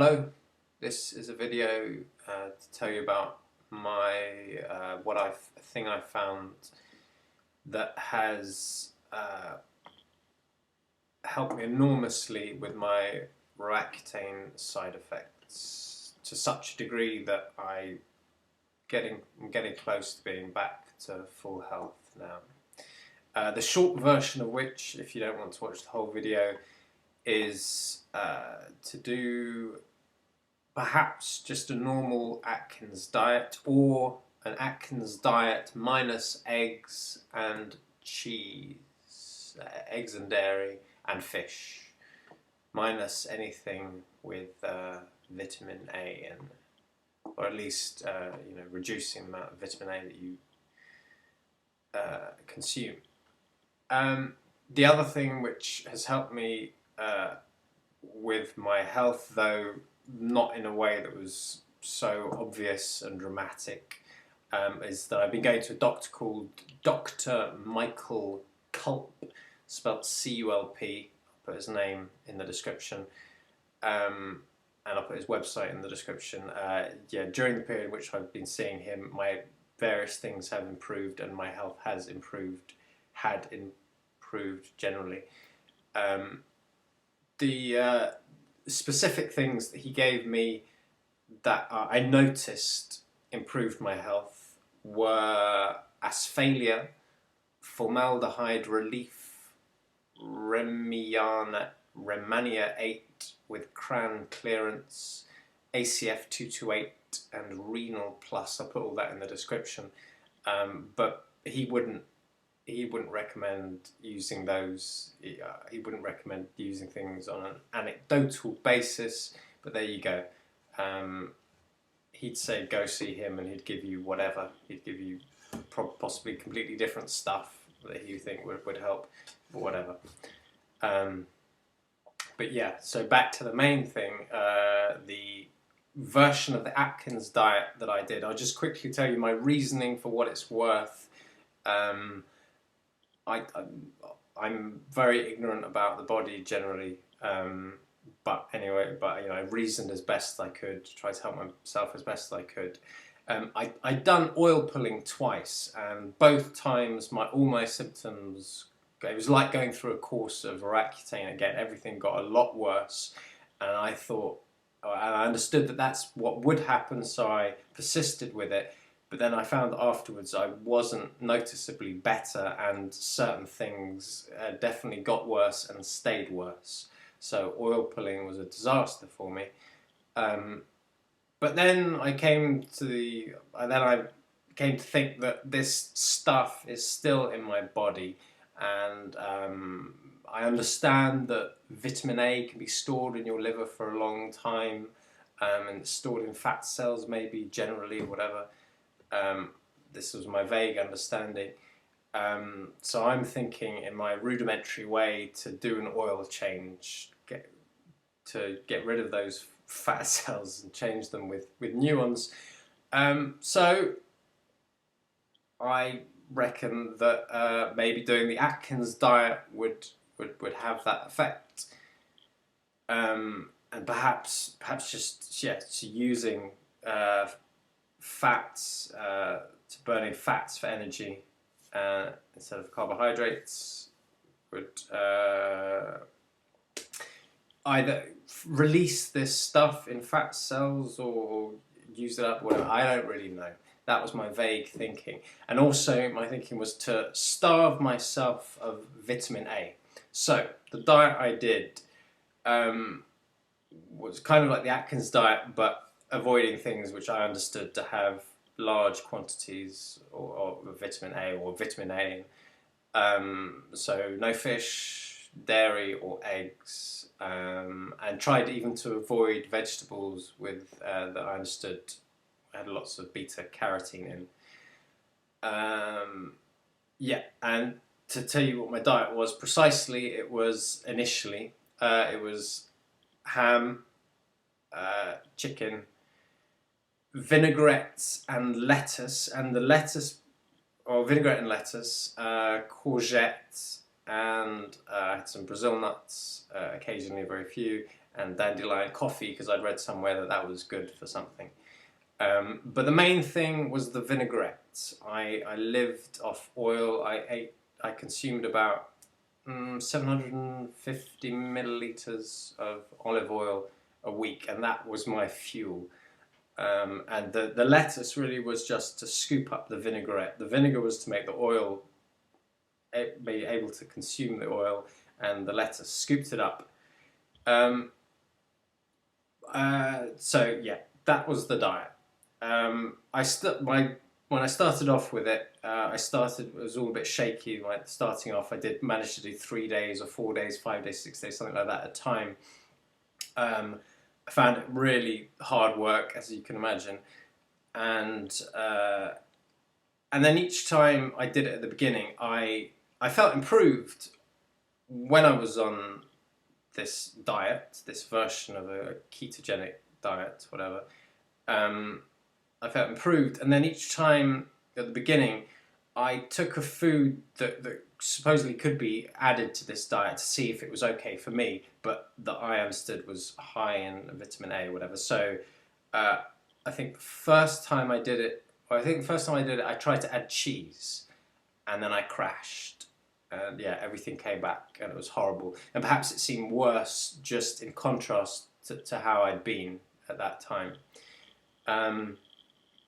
Hello, this is a video to tell you about my thing I found that has helped me enormously with my Roaccutane side effects to such a degree that I'm getting close to being back to full health now. The short version of which, if you don't want to watch the whole video, is to do perhaps just a normal Atkins diet, or an Atkins diet minus eggs and cheese, eggs and dairy and fish, minus anything with vitamin A in, or at least reducing the amount of vitamin A that you consume. The other thing which has helped me with my health, though not in a way that was so obvious and dramatic, is that I've been going to a doctor called Dr. Michael Culp, spelled C-U-L-P. I'll put his name in the description, and I'll put his website in the description. During the period in which I've been seeing him, my various things have improved and my health has improved, generally. The specific things that he gave me that I noticed improved my health were asphalia, formaldehyde relief, rhemannia 8 with cran clearance, ACF 228 and renal plus. I'll put all that in the description, but he wouldn't recommend using those. He wouldn't recommend using things on an anecdotal basis, but there you go. He'd say go see him and he'd give you whatever. He'd give you possibly completely different stuff that you think would help, or whatever. But yeah, so back to the main thing, the version of the Atkins diet that I did. I'll just quickly tell you my reasoning for what it's worth. I'm very ignorant about the body generally, but anyway, I reasoned as best I could, tried to help myself as best I could. I'd done oil pulling twice, and both times all my symptoms, it was like going through a course of Roaccutane again. Everything got a lot worse, and I thought, and I understood that that's what would happen, so I persisted with it. But then I found afterwards I wasn't noticeably better, and certain things definitely got worse and stayed worse. So oil pulling was a disaster for me. But then I came to think that this stuff is still in my body, and I understand that vitamin A can be stored in your liver for a long time, and stored in fat cells maybe generally, whatever. This was my vague understanding. So I'm thinking in my rudimentary way to do an oil change, to get rid of those fat cells and change them with new ones. So I reckon that maybe doing the Atkins diet would have that effect. And perhaps just using fats, to burning fats for energy instead of carbohydrates would either release this stuff in fat cells or use it up, whatever. I don't really know. That was my vague thinking. And also my thinking was to starve myself of vitamin A. So the diet I did was kind of like the Atkins diet, but avoiding things which I understood to have large quantities of vitamin A or vitamin A. So no fish, dairy or eggs, and tried even to avoid vegetables with that I understood had lots of beta carotene in. And to tell you what my diet was precisely, it was initially it was ham, chicken, vinaigrettes and lettuce, and the lettuce, or vinaigrette and lettuce, courgette, and I had some Brazil nuts, occasionally very few, and dandelion coffee because I'd read somewhere that that was good for something. But the main thing was the vinaigrette. I lived off oil. I consumed about 750 milliliters of olive oil a week, and that was my fuel. And the lettuce really was just to scoop up the vinaigrette. The vinegar was to make the oil, be able to consume the oil, and the lettuce scooped it up. So yeah, that was the diet. When I started off with it, it was all a bit shaky. Like starting off, I did manage to do 3 days or 4 days, 5 days, 6 days, something like that at a time. I found it really hard work, as you can imagine, and then each time I did it at the beginning, I felt improved when I was on this diet, this version of a ketogenic diet, whatever. I felt improved, and then each time at the beginning, I took a food that supposedly could be added to this diet to see if it was okay for me, but that I understood was high in vitamin A or whatever. So I think the first time I did it, I tried to add cheese, and then I crashed. And yeah, everything came back, and it was horrible. And perhaps it seemed worse just in contrast to how I'd been at that time.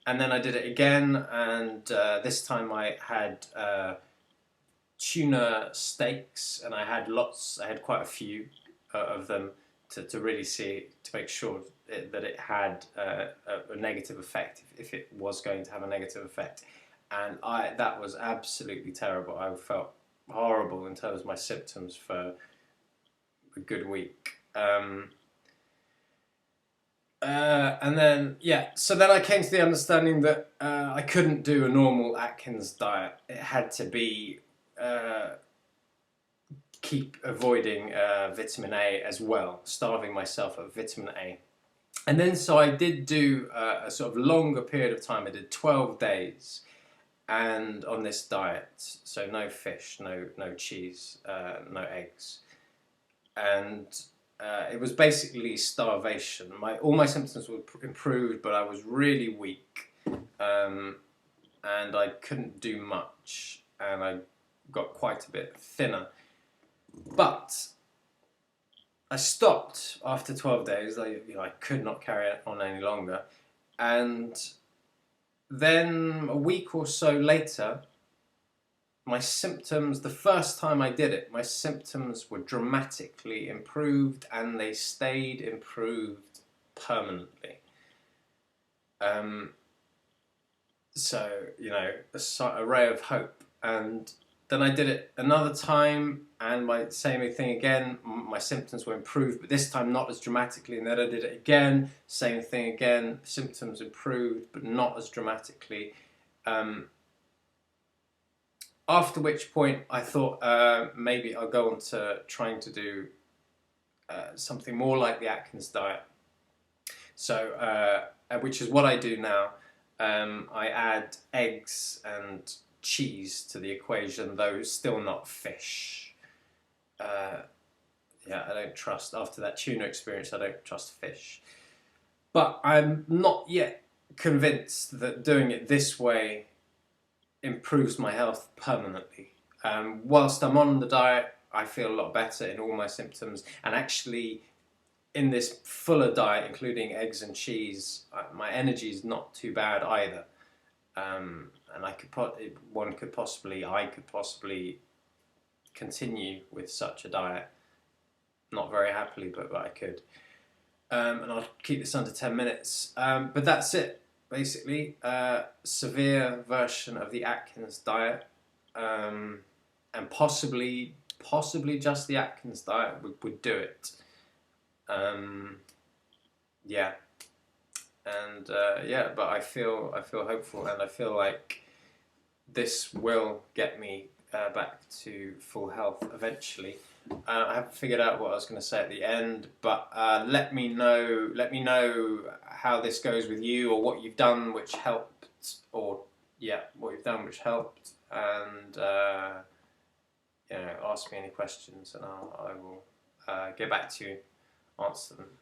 And then I did it again, and this time I had tuna steaks, and I had quite a few of them to really see, to make sure that it had a negative effect, if it was going to have a negative effect. And that was absolutely terrible. I felt horrible in terms of my symptoms for a good week. And then, yeah, so then I came to the understanding that I couldn't do a normal Atkins diet. It had to be keep avoiding vitamin A as well, starving myself of vitamin A. And then so I did do a sort of longer period of time. I did 12 days and on this diet. So no fish, no cheese, no eggs. And it was basically starvation. All my symptoms were improved, but I was really weak, and I couldn't do much, and I got quite a bit thinner. But I stopped after 12 days. I could not carry it on any longer, and then a week or so later, my symptoms, the first time I did it, my symptoms were dramatically improved, and they stayed improved permanently. So, a ray of hope. And then I did it another time, and same thing again, my symptoms were improved, but this time not as dramatically. And then I did it again, same thing again, symptoms improved, but not as dramatically. After which point I thought maybe I'll go on to trying to do something more like the Atkins diet. So, which is what I do now. I add eggs and cheese to the equation, though still not fish. Yeah, I don't trust, after that tuna experience, I don't trust fish. But I'm not yet convinced that doing it this way improves my health permanently. Whilst I'm on the diet, I feel a lot better in all my symptoms, and actually in this fuller diet, including eggs and cheese, my energy is not too bad either. And I could possibly continue with such a diet, not very happily, but I could. And I'll keep this under 10 minutes. But that's it. Basically, severe version of the Atkins diet, and possibly just the Atkins diet would do it. Yeah, and but I feel hopeful, and I feel like this will get me back to full health eventually. I haven't figured out what I was going to say at the end, but let me know how this goes with you, or what you've done which helped, and ask me any questions, and I will get back to you answer them.